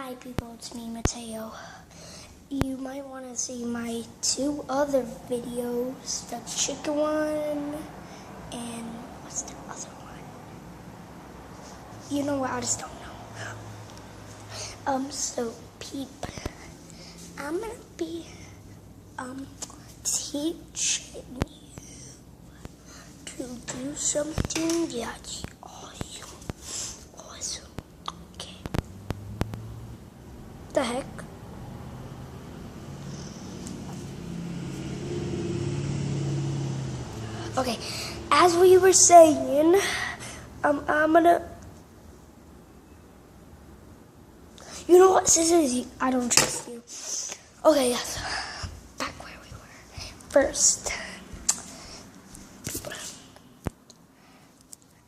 Hi people, it's me, Mateo. You might want to see my two other videos, the chicken one and what's the other one? You know what, I just don't know. So people, I'm going to be teaching you to do something that's awesome. Okay. The heck? Okay, as we were saying, I'm gonna, you know what, scissors, I don't trust you. Okay, yes, back where we were. First, people,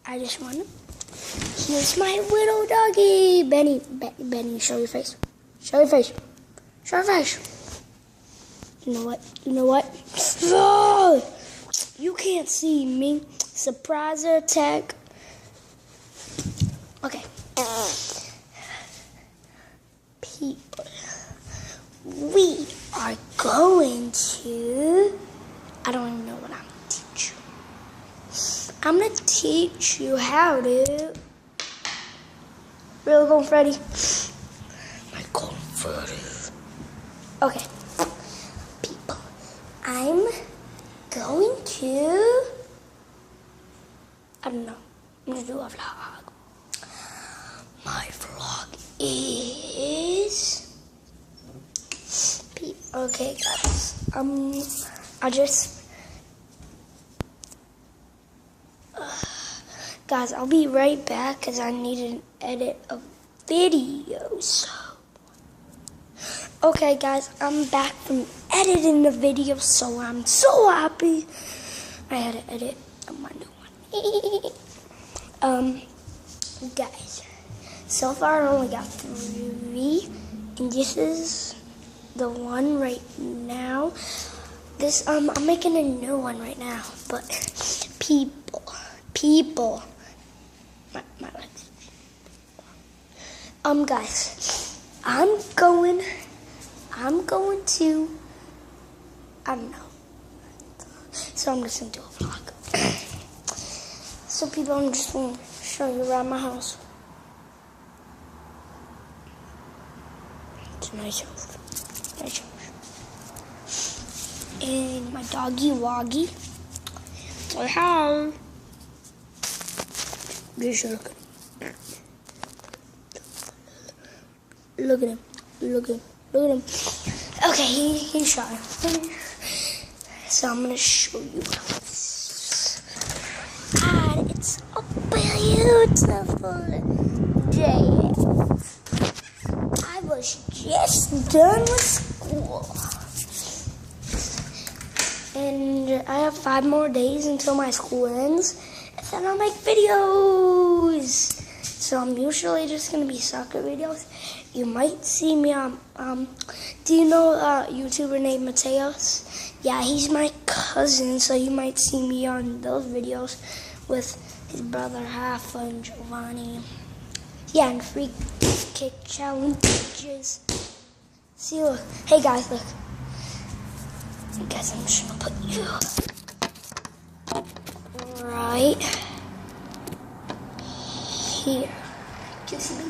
I just want to, here's my little doggy. Benny, show your face. Show your face. Show your face. You know what? Oh! You can't see me. Surprise attack. Okay. People, we are going to, I don't even know what I'm going to teach you. I'm going to teach you how to, real Golden Freddy? My Golden Freddy. Okay. People, I'm going to, I don't know, I'm going to do a vlog. My vlog is, okay guys, guys, I'll be right back because I need to edit a video, so. Okay guys, I'm back from editing the video, so I'm so happy. I had to edit my new one. Guys, so far I only got 3, and this is the one right now. This, I'm making a new one right now, but people, my legs. Guys, I'm going to, I don't know. So I'm just going to do a vlog. So people, I'm just going to show you around my house. It's a nice house. Nice house. And my doggy Woggy. Say hi. Just look. Look at him. Look at him. Look at him. Okay, he's shy. So I'm gonna show you. And it's a beautiful day. I was just done with school. And I have 5 more days until my school ends. And then I'll make videos. So I'm usually just gonna be soccer videos. You might see me on, do you know a YouTuber named Mateos? Yeah, he's my cousin, so you might see me on those videos with his brother Hafa and Giovanni. Yeah, and free kick challenges. See, look. Hey guys, look. Guys, I'm just gonna put you right here. Can you see me?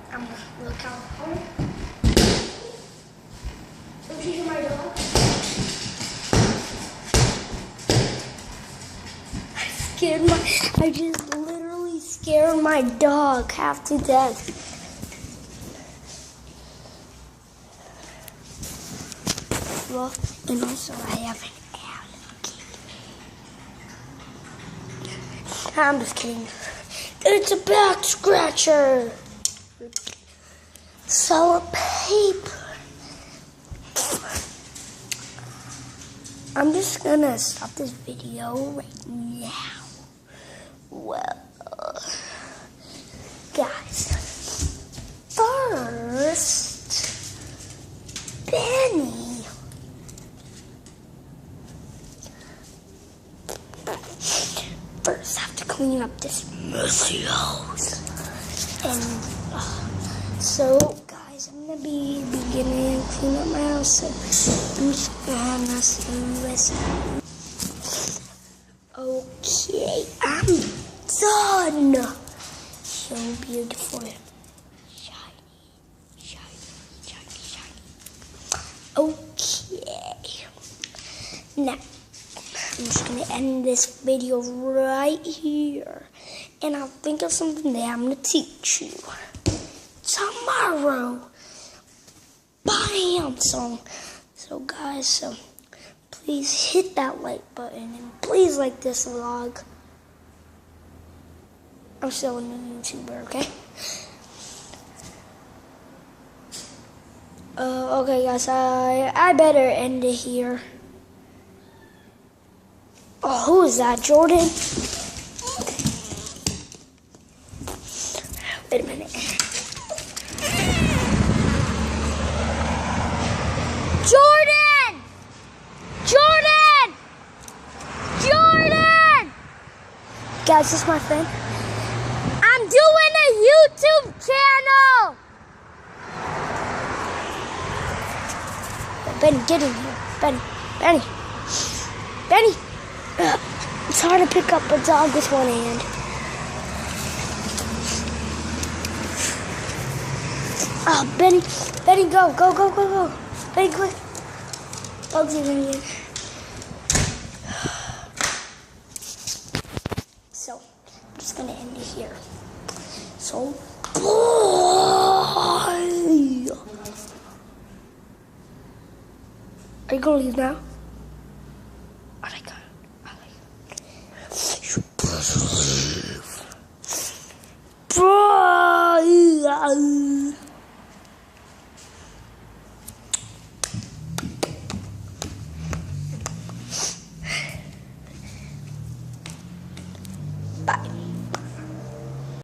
I'm gonna look out home. Don't you hear my dog? I just literally scared my dog half to death. Well, and also I have an alligator. I'm just kidding. It's a back scratcher. Solid paper. I'm just gonna stop this video right now. Well, guys, first, Benny. First, I have to go clean up this messy house. And so, guys, I'm gonna be beginning to clean up my house. So I'm just gonna do this. Okay, I'm done. So beautiful. Okay, now I'm just gonna end this video right here, and I'll think of something that I'm gonna teach you tomorrow. Bam! So guys, please hit that like button and please like this vlog. I'm still a new YouTuber, okay? Okay, guys, I better end it here. Oh, who is that, Jordan? Wait a minute. Jordan! Jordan! Jordan! Guys, this is my friend. I'm doing a YouTube channel! Benny, get in here. Benny. It's hard to pick up a dog with one hand. Oh, Benny, go. Benny, quick. Bugs are in here. So, I'm just going to end it here. So, bye. Are you going to leave now? Oh my God.